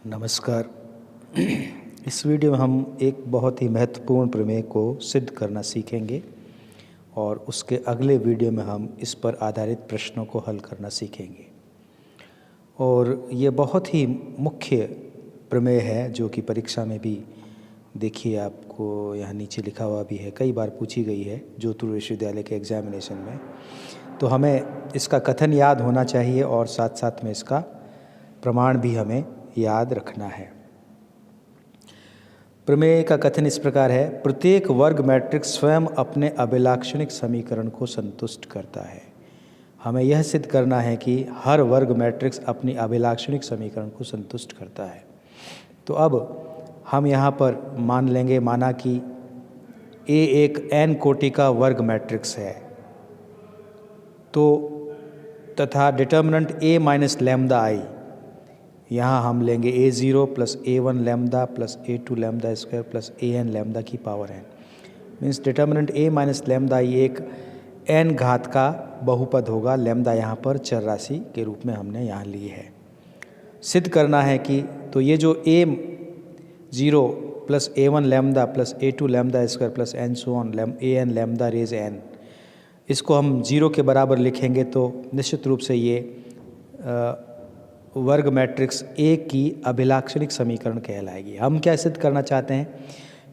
नमस्कार। इस वीडियो में हम एक बहुत ही महत्वपूर्ण प्रमेय को सिद्ध करना सीखेंगे और उसके अगले वीडियो में हम इस पर आधारित प्रश्नों को हल करना सीखेंगे। और ये बहुत ही मुख्य प्रमेय है जो कि परीक्षा में भी देखिए आपको यहाँ नीचे लिखा हुआ भी है, कई बार पूछी गई है जोधपुर विश्वविद्यालय के एग्जामिनेशन में। तो हमें इसका कथन याद होना चाहिए और साथ साथ में इसका प्रमाण भी हमें याद रखना है। प्रमेय का कथन इस प्रकार है, प्रत्येक वर्ग मैट्रिक्स स्वयं अपने अभिलाक्षणिक समीकरण को संतुष्ट करता है। हमें यह सिद्ध करना है कि हर वर्ग मैट्रिक्स अपनी अभिलाक्षणिक समीकरण को संतुष्ट करता है। तो अब हम यहाँ पर माना कि A एक n कोटि का वर्ग मैट्रिक्स है, तो तथा determinant A minus lambda i, यहाँ हम लेंगे A0 plus A1 lambda plus A2 lambda square plus AN lambda की power n। Means determinant A minus lambda i एक n घात का बहुपद होगा। लैम्डा यहाँ पर चर राशि के रूप में हमने यहाँ ली है। सिद्ध करना है कि तो ये जो A0 plus A1 lambda plus A2 lambda square plus and so on AN lambda raise n, इसको हम 0 के बराबर लिखेंगे तो निश्चित रूप से ये वर्ग मैट्रिक्स A की अभिलाक्षणिक समीकरण कहलाएगी। हम क्या सिद्ध करना चाहते हैं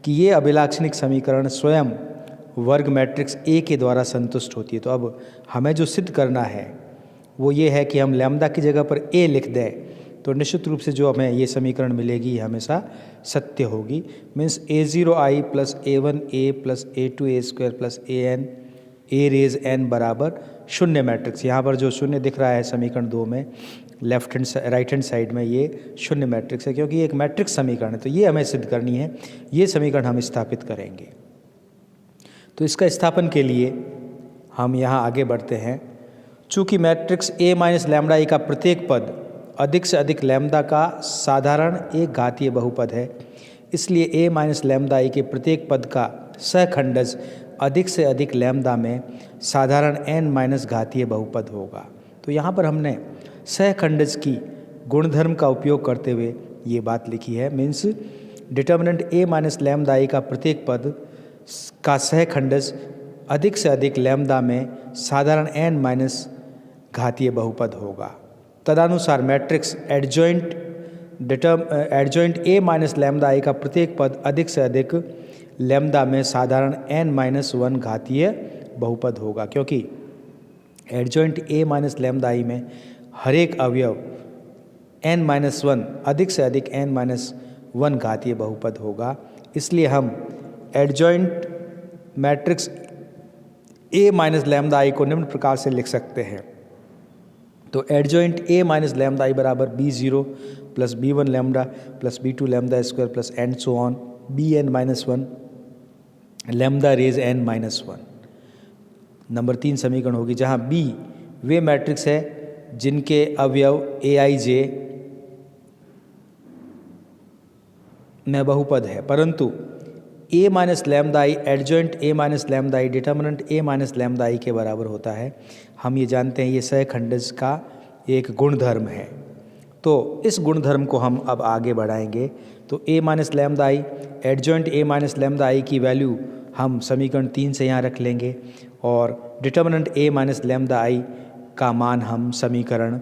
कि ये अभिलाक्षणिक समीकरण स्वयं वर्ग मैट्रिक्स A के द्वारा संतुष्ट होती है। तो अब हमें जो सिद्ध करना है वो ये है कि हम लैम्डा की जगह पर A लिख दें तो निश्चित रूप से जो हमें ये समीकरण मिलेगी हमेशा सत्य होगी। Means A0i plus A1a plus A2a square plus AN A raise n बराबर शून्य मैट्रिक्स। यहाँ पर जो शून्य दिख रहा है समीकरण 2 में राइट हैंड साइड में, ये शून्य मैट्रिक्स है क्योंकि ये एक मैट्रिक्स समीकरण है। तो ये हमें सिद्ध करनी है, ये समीकरण हम स्थापित करेंगे। तो इसका स्थापन के लिए हम यहाँ आगे बढ़ते हैं। चूँकि matrix A minus lambda i का प्रत्येक पद अधिक से अधिक लैम्डा का साधारण एक घातीय बहुपद है, इसलिए A माइनस लैम्डा i के प्रत्येक पद का सहखंडज अधिक से अधिक लैम्डा में साधारण n माइनस घातीय बहुपद होगा। तो यहाँ पर हमने सहखंडज की गुणधर्म का उपयोग करते हुए ये बात लिखी है। Means determinant A minus lambda i का प्रत्येक पद का सहखंडज अधिक से अधिक लैम्डा में साधारण n माइनस घातीय बहुपद होगा। तदनुसार matrix adjoint A minus lambda i का प्रत्येक पद अधिक से अधिक लैम्डा में साधारण n माइनस 1 घातीय बहुपद होगा, क्योंकि adjoint A minus lambda i में हर एक अवयव n माइनस 1 अधिक से अधिक n माइनस 1 घातीय बहुपद होगा। इसलिए हम adjoint matrix A minus lambda i को निम्न प्रकार से लिख सकते हैं। तो adjoint A minus lambda i बराबर B0 plus B1 lambda plus B2 lambda square plus and so on Bn minus 1 lambda raise n minus 1। Number 3 समीकरण होगी जहाँ B वे मैट्रिक्स है जिनके अवयव Aij में बहुपद है, परंतु A minus lambda i adjoint A minus lambda i determinant A minus lambda i के बराबर होता है। हम ये जानते हैं, ये सहखंडज का एक गुणधर्म है। तो इस गुणधर्म को हम अब आगे बढ़ाएंगे। तो A minus lambda i adjoint A minus lambda i की वैल्यू हम समीकरण 3 से यहाँ रख लेंगे और determinant A minus lambda i का मान हम समीकरण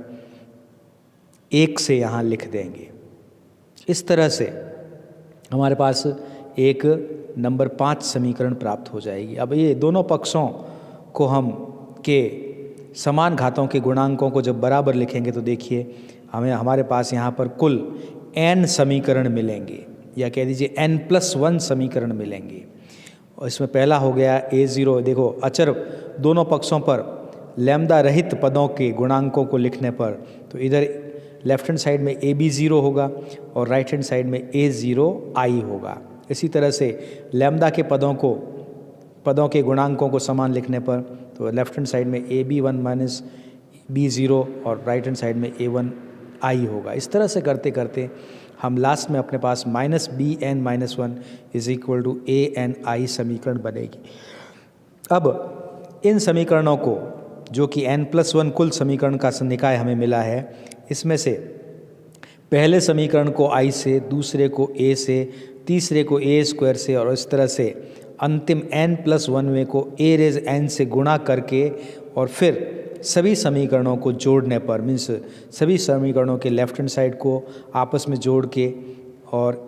1 से यहाँ लिख देंगे। इस तरह से हमारे पास एक नंबर 5 समीकरण प्राप्त हो जाएगी। अब ये दोनों पक्षों को हम के समान घातों के गुणांकों को जब बराबर लिखेंगे तो देखिए हमारे पास यहाँ पर कुल n समीकरण मिलेंगे, या कह दीजिए n+1 समीकरण मिलेंगे। और इसमें पहला हो गया A0। देखो अचर दोनों पक्षों पर लैम्डा रहित पदों के गुणांकों को लिखने पर तो इधर लेफ्ट हैंड साइड में AB0 होगा और राइट हैंड साइड में A0i होगा। इसी तरह से लैम्डा के पदों के गुणांकों को समान लिखने पर तो लेफ्ट हैंड साइड में AB1 माइनस B0 और राइट हैंड साइड में A1i होगा। इस तरह से करते करते हम लास्ट में अपने पास minus Bn minus 1 is equal to ANi समीकरण बनेगी। अब इन समीकरणों को जो कि n+1 कुल समीकरण का निकाय हमें मिला है, इसमें से पहले समीकरण को i से, दूसरे को a से, तीसरे को a स्क्वायर से और इस तरह से अंतिम n+1वें को a रेज़ n से गुणा करके और फिर सभी समीकरणों को जोड़ने पर मीन्स सभी समीकरणों के लेफ्ट हैंड साइड को आपस में जोड़ के और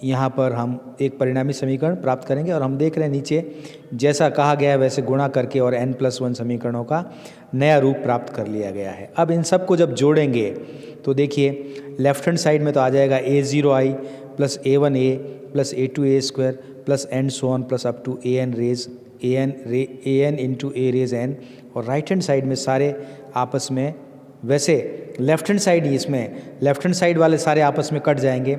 यहाँ पर हम एक परिणामी समीकरण प्राप्त करेंगे। और हम देख रहे हैं नीचे जैसा कहा गया है वैसे गुणा करके और n+1 समीकरणों का नया रूप प्राप्त कर लिया गया है। अब इन सब को जब जोड़ेंगे तो देखिए लेफ्ट हैंड साइड में तो आ जाएगा a0i plus a1a plus a2a square plus and so on plus up to an into a raise n। और राइट हैंड साइड में सारे आपस में, वैसे लेफ्ट हैंड साइड ही इसमें लेफ्ट हैंड साइड वाले सारे आपस में कट जाएंगे,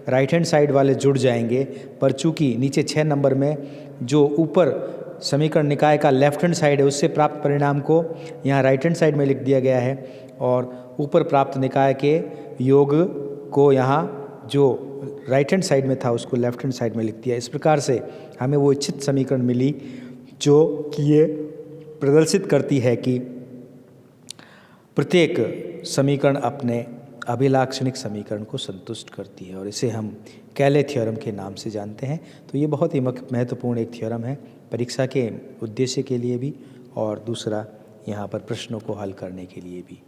राइट हैंड साइड वाले जुड़ जाएंगे। पर चूंकि नीचे 6 नंबर में जो ऊपर समीकरण निकाय का लेफ्ट हैंड साइड है उससे प्राप्त परिणाम को यहाँ राइट हैंड साइड में लिख दिया गया है और ऊपर प्राप्त निकाय के योग को यहाँ जो राइट हैंड साइड में था उसको लेफ्ट हैंड साइड में लिख दिया। इस प्रकार से हमें वो इच्छित समीकरण मिली जो कि ये प्रदर्शित करती है कि प्रत्येक समीकरण अपने अभिलाक्षणिक समीकरण को संतुष्ट करती है और इसे हम कैले थ्योरम के नाम से जानते हैं। तो ये बहुत ही महत्वपूर्ण एक थ्योरम है परीक्षा के उद्देश्य के लिए भी और दूसरा यहाँ पर प्रश्नों को हल करने के लिए भी।